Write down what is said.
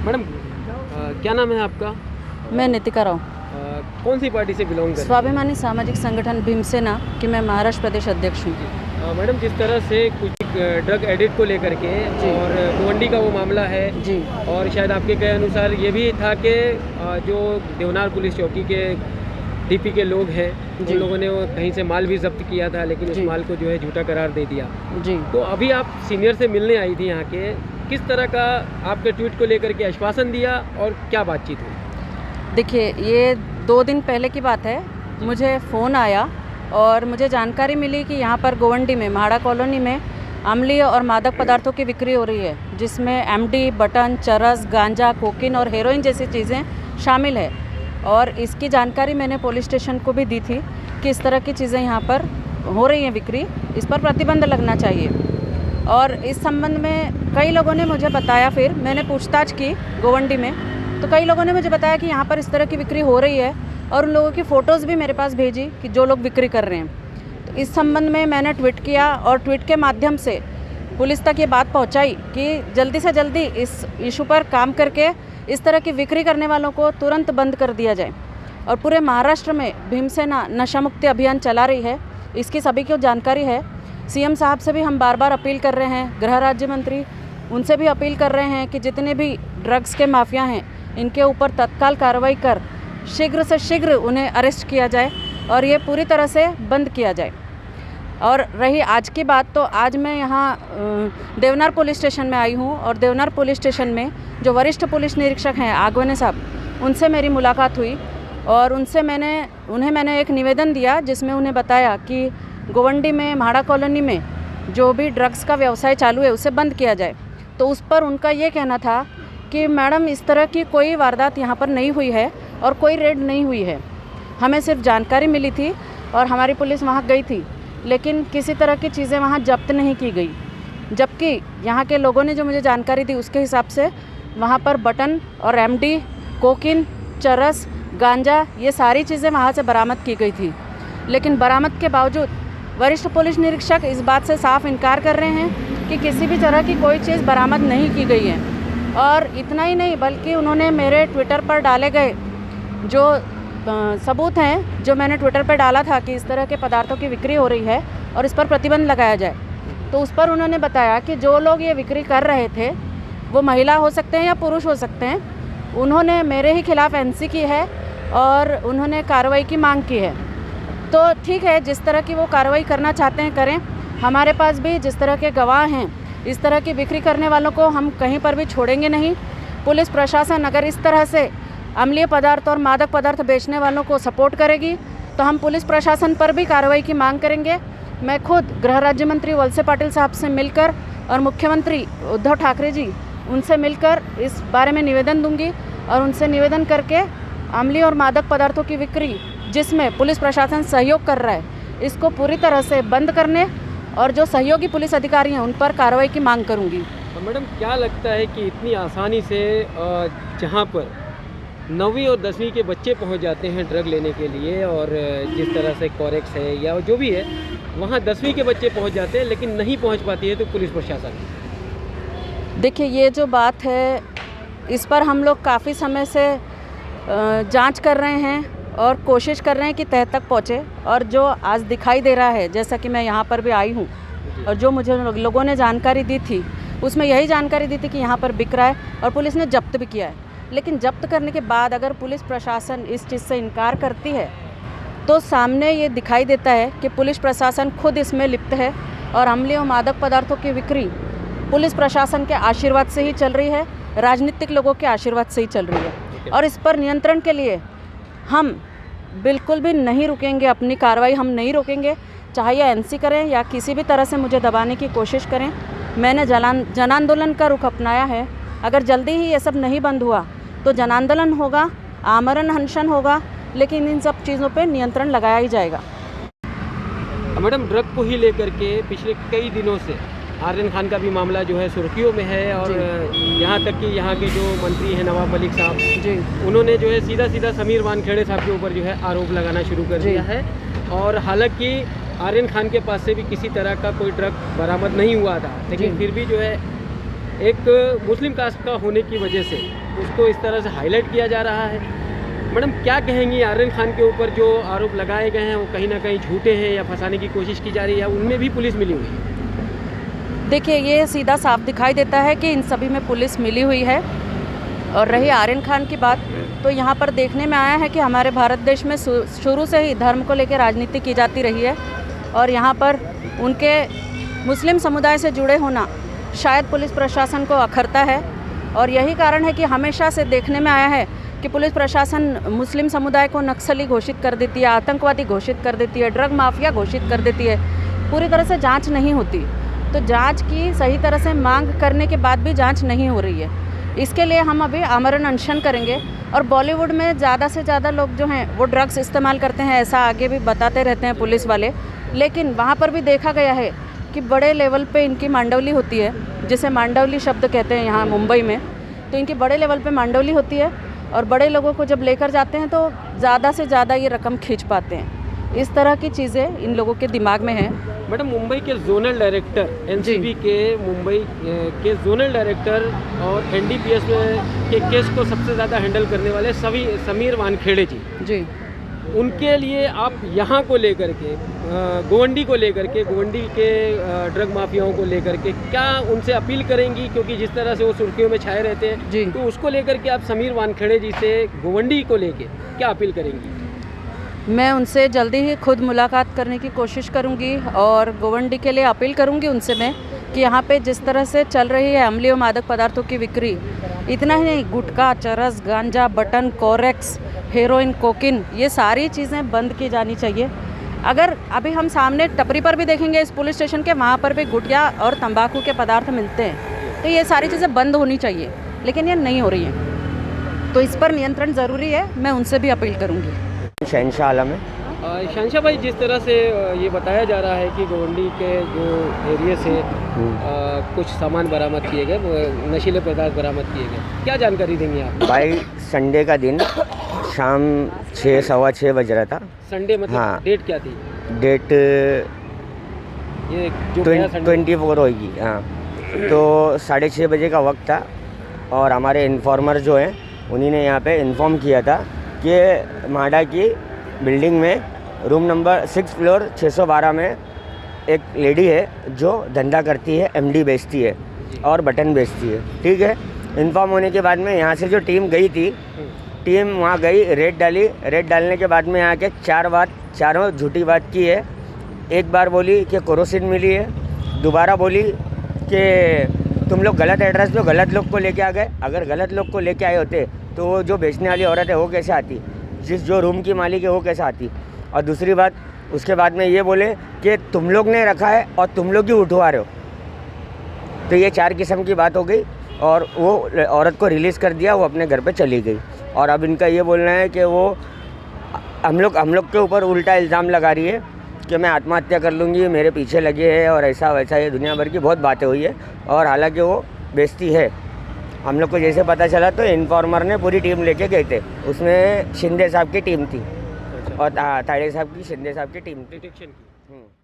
Madam क्या नाम है आपका? मैं नितिका राव, कौन सी पार्टी से बिलोंग करते हैं? स्वाभिमानी सामाजिक संगठन भीमसेना की मैं महाराष्ट्र प्रदेश अध्यक्ष हूँ। मैडम, जिस तरह से कुछ ड्रग एडिक्ट को लेकर के और भिवंडी का वो मामला है जी, और शायद आपके कहे अनुसार ये भी था कि जो देवनार पुलिस चौकी के डीपी के लोग हैं उन लोगों ने वो कहीं से माल भी जब्त किया था, लेकिन उस माल को जो है झूठा करार दे दिया जी। तो अभी आप सीनियर से मिलने आई थी यहाँ के, किस तरह का आपके ट्वीट को लेकर के आश्वासन दिया और क्या बातचीत हुई? देखिए, ये 2 दिन पहले की बात है। मुझे फ़ोन आया और मुझे जानकारी मिली कि यहाँ पर गोवंडी में म्हाड़ा कॉलोनी में अम्लीय और मादक पदार्थों की बिक्री हो रही है, जिसमें एमडी, बटन, चरस, गांजा, कोकीन और हेरोइन जैसी चीज़ें शामिल है। और इसकी जानकारी मैंने पुलिस स्टेशन को भी दी थी कि इस तरह की चीज़ें यहाँ पर हो रही हैं बिक्री, इस पर प्रतिबंध लगना चाहिए। और इस संबंध में कई लोगों ने मुझे बताया, फिर मैंने पूछताछ की गोवंडी में, तो कई लोगों ने मुझे बताया कि यहाँ पर इस तरह की बिक्री हो रही है और उन लोगों की फ़ोटोज़ भी मेरे पास भेजी कि जो लोग बिक्री कर रहे हैं। तो इस संबंध में मैंने ट्वीट किया और ट्वीट के माध्यम से पुलिस तक ये बात पहुँचाई कि जल्दी से जल्दी इस इशू पर काम करके इस तरह की बिक्री करने वालों को तुरंत बंद कर दिया जाए। और पूरे महाराष्ट्र में भीमसेना नशा मुक्ति अभियान चला रही है, इसकी सभी को जानकारी है। सीएम साहब से भी हम बार बार अपील कर रहे हैं, गृह राज्य मंत्री उनसे भी अपील कर रहे हैं कि जितने भी ड्रग्स के माफिया हैं इनके ऊपर तत्काल कार्रवाई कर शीघ्र से शीघ्र उन्हें अरेस्ट किया जाए और ये पूरी तरह से बंद किया जाए। और रही आज की बात, तो आज मैं यहाँ देवनार पुलिस स्टेशन में आई हूँ और देवनार पुलिस स्टेशन में जो वरिष्ठ पुलिस निरीक्षक हैं आगवने साहब, उनसे मेरी मुलाकात हुई और उन्हें मैंने एक निवेदन दिया जिसमें उन्हें बताया कि गोवंडी में म्हाड़ा कॉलोनी में जो भी ड्रग्स का व्यवसाय चालू है उसे बंद किया जाए। तो उस पर उनका ये कहना था कि मैडम, इस तरह की कोई वारदात यहाँ पर नहीं हुई है और कोई रेड नहीं हुई है, हमें सिर्फ जानकारी मिली थी और हमारी पुलिस वहाँ गई थी, लेकिन किसी तरह की चीज़ें वहाँ जब्त नहीं की गई। जबकि यहाँ के लोगों ने जो मुझे जानकारी दी उसके हिसाब से वहाँ पर बटन और एमडी, कोकीन, चरस, गांजा, ये सारी चीज़ें वहाँ से बरामद की गई थी। लेकिन बरामद के बावजूद वरिष्ठ पुलिस निरीक्षक इस बात से साफ इनकार कर रहे हैं कि किसी भी तरह की कोई चीज़ बरामद नहीं की गई है। और इतना ही नहीं, बल्कि उन्होंने मेरे ट्विटर पर डाले गए जो सबूत हैं, जो मैंने ट्विटर पर डाला था कि इस तरह के पदार्थों की बिक्री हो रही है और इस पर प्रतिबंध लगाया जाए, तो उस पर उन्होंने बताया कि जो लोग ये बिक्री कर रहे थे वो महिला हो सकते हैं या पुरुष हो सकते हैं। उन्होंने मेरे ही खिलाफ़ एनसी की है और उन्होंने कार्रवाई की मांग की है। तो ठीक है, जिस तरह की वो कार्रवाई करना चाहते हैं करें। हमारे पास भी जिस तरह के गवाह हैं, इस तरह की बिक्री करने वालों को हम कहीं पर भी छोड़ेंगे नहीं। पुलिस प्रशासन अगर इस तरह से अम्लीय पदार्थ और मादक पदार्थ बेचने वालों को सपोर्ट करेगी तो हम पुलिस प्रशासन पर भी कार्रवाई की मांग करेंगे। मैं खुद गृह राज्य मंत्री वलसे पाटिल साहब से मिलकर और मुख्यमंत्री उद्धव ठाकरे जी उनसे मिलकर इस बारे में निवेदन दूंगी और उनसे निवेदन करके अम्लीय और मादक पदार्थों की बिक्री जिसमें पुलिस प्रशासन सहयोग कर रहा है, इसको पूरी तरह से बंद करने और जो सहयोगी पुलिस अधिकारी हैं उन पर कार्रवाई की मांग करूंगी। मैडम, क्या लगता है कि इतनी आसानी से जहाँ पर 9वीं और 10वीं के बच्चे पहुँच जाते हैं ड्रग लेने के लिए, और जिस तरह से कॉरेक्स है या जो भी है वहाँ 10वीं के बच्चे पहुँच जाते हैं लेकिन नहीं पहुँच पाती है तो पुलिस प्रशासन? देखिए, ये जो बात है इस पर हम लोग काफ़ी समय से जांच कर रहे हैं और कोशिश कर रहे हैं कि तह तक पहुँचे। और जो आज दिखाई दे रहा है, जैसा कि मैं यहाँ पर भी आई हूँ और जो मुझे लोगों ने जानकारी दी थी उसमें यही जानकारी दी थी कि यहाँ पर बिक रहा है और पुलिस ने जब्त भी किया है। लेकिन जब्त करने के बाद अगर पुलिस प्रशासन इस चीज़ से इनकार करती है तो सामने ये दिखाई देता है कि पुलिस प्रशासन खुद इसमें लिप्त है और अम्लीय और मादक पदार्थों की बिक्री पुलिस प्रशासन के आशीर्वाद से ही चल रही है, राजनीतिक लोगों के आशीर्वाद से ही चल रही है। और इस पर नियंत्रण के लिए हम बिल्कुल भी नहीं रुकेंगे, अपनी कार्रवाई हम नहीं रोकेंगे, चाहे ये एनसी करें या किसी भी तरह से मुझे दबाने की कोशिश करें। मैंने जन आंदोलन का रुख अपनाया है। अगर जल्दी ही ये सब नहीं बंद हुआ तो जन आंदोलन होगा, आमरण अनशन होगा, लेकिन इन सब चीज़ों पे नियंत्रण लगाया ही जाएगा। मैडम, ड्रग को ही लेकर के पिछले कई दिनों से आर्यन खान का भी मामला जो है सुर्खियों में है और यहाँ तक कि यहाँ के जो मंत्री हैं नवाब मलिक साहब जी, उन्होंने जो है सीधा समीर वानखेड़े साहब के ऊपर जो है आरोप लगाना शुरू कर दिया है। और हालांकि आर्यन खान के पास से भी किसी तरह का कोई ड्रग बरामद नहीं हुआ था, लेकिन फिर भी जो है एक मुस्लिम कास्ट का होने की वजह से उसको इस तरह से हाईलाइट किया जा रहा है। मैडम क्या कहेंगी, आर्यन खान के ऊपर जो आरोप लगाए गए हैं वो कहीं ना कहीं झूठे हैं या फंसाने की कोशिश की जा रही है, उनमें भी पुलिस मिली हुई है? देखिए, ये सीधा साफ दिखाई देता है कि इन सभी में पुलिस मिली हुई है। और रही आर्यन खान की बात, तो यहाँ पर देखने में आया है कि हमारे भारत देश में शुरू से ही धर्म को लेकर राजनीति की जाती रही है और यहाँ पर उनके मुस्लिम समुदाय से जुड़े होना शायद पुलिस प्रशासन को अखरता है। और यही कारण है कि हमेशा से देखने में आया है कि पुलिस प्रशासन मुस्लिम समुदाय को नक्सली घोषित कर देती है, आतंकवादी घोषित कर देती है, ड्रग माफिया घोषित कर देती है। पूरी तरह से जांच नहीं होती। तो जांच की सही तरह से मांग करने के बाद भी जांच नहीं हो रही है। इसके लिए हम अभी आमरण अनशन करेंगे। और बॉलीवुड में ज़्यादा से ज़्यादा लोग जो हैं वो ड्रग्स इस्तेमाल करते हैं, ऐसा आगे भी बताते रहते हैं पुलिस वाले। लेकिन वहाँ पर भी देखा गया है कि बड़े लेवल पे इनकी मांडवली होती है, जिसे मांडवली शब्द कहते हैं यहाँ मुंबई में। तो इनकी बड़े लेवल पे मांडवली होती है और बड़े लोगों को जब लेकर जाते हैं तो ज़्यादा से ज़्यादा ये रकम खींच पाते हैं। इस तरह की चीज़ें इन लोगों के दिमाग में हैं। मैडम, मुंबई के जोनल डायरेक्टर, एनसीबी के मुंबई के जोनल डायरेक्टर और एनडीपीएस के केस को सबसे ज़्यादा हैंडल करने वाले समीर वानखेड़े जी, उनके लिए आप यहाँ को लेकर के, गोवंडी को लेकर के, गोवंडी के ड्रग माफियाओं को लेकर के क्या उनसे अपील करेंगी? क्योंकि जिस तरह से वो सुर्खियों में छाए रहते हैं जी, तो उसको लेकर के आप समीर वानखेड़े जी से गोवंडी को लेके क्या अपील करेंगी? मैं उनसे जल्दी ही खुद मुलाकात करने की कोशिश करूंगी और गोवंडी के लिए अपील करूंगी उनसे मैं कि यहाँ पे जिस तरह से चल रही है अम्लीय मादक पदार्थों की बिक्री, इतना ही नहीं, गुटखा, चरस, गांजा, बटन, कोरेक्स, हेरोइन, कोकिन, ये सारी चीज़ें बंद की जानी चाहिए। अगर अभी हम सामने टपरी पर भी देखेंगे इस पुलिस स्टेशन के, वहाँ पर भी गुटखा और तंबाकू के पदार्थ मिलते हैं। तो ये सारी चीज़ें बंद होनी चाहिए, लेकिन ये नहीं हो रही हैं। तो इस पर नियंत्रण ज़रूरी है। मैं उनसे भी अपील करूँगी। शहनशाह आलम है। शहनशाह भाई, जिस तरह से ये बताया जा रहा है कि गोवंडी के जो एरिया से कुछ सामान बरामद किए गए, नशीले पदार्थ बरामद किए गए, क्या जानकारी देंगे आप? भाई, संडे का दिन शाम 6, सवा 6 बज रहा था। संडे मतलब? हाँ। डेट क्या थी? डेट ये जो 24 होगी। हाँ, तो 6:30 बजे का वक्त था और हमारे इन्फॉर्मर जो हैं उन्हीं ने यहाँ पे इन्फॉर्म किया था कि माडा की बिल्डिंग में रूम नंबर 6 फ्लोर 612 में एक लेडी है जो धंधा करती है, एमडी बेचती है और बटन बेचती है। ठीक है। इन्फॉर्म होने के बाद में यहाँ से जो टीम गई थी, टीम वहाँ गई, रेड डाली। रेड डालने के बाद में यहाँ के चारों झूठी बात की है। एक बार बोली कि कोरोसिन मिली है, दोबारा बोली कि तुम लोग गलत एड्रेस पे गलत लोग को लेके आ गए। अगर गलत लोग को लेके आए होते तो वो जो बेचने वाली औरत है वो कैसे आती, जो रूम की मालिक है वो कैसे आती। और दूसरी बात, उसके बाद में ये बोले कि तुम लोग ने रखा है और तुम लोग ही उठवा रहे हो। तो ये 4 किस्म की बात हो गई और वो औरत को रिलीज़ कर दिया, वो अपने घर पे चली गई। और अब इनका ये बोलना है कि वो हम लोग के ऊपर उल्टा इल्ज़ाम लगा रही है कि मैं आत्महत्या कर लूँगी, मेरे पीछे लगे हैं और ऐसा वैसा, ये दुनिया भर की बहुत बातें हुई है। और हालांकि वो बेचती है। हम लोग को जैसे पता चला तो इन्फॉर्मर ने पूरी टीम लेके गए थे, उसमें शिंदे साहब की टीम थी और ताड़े साहब की, शिंदे साहब की टीम थी। डिटेक्शन की।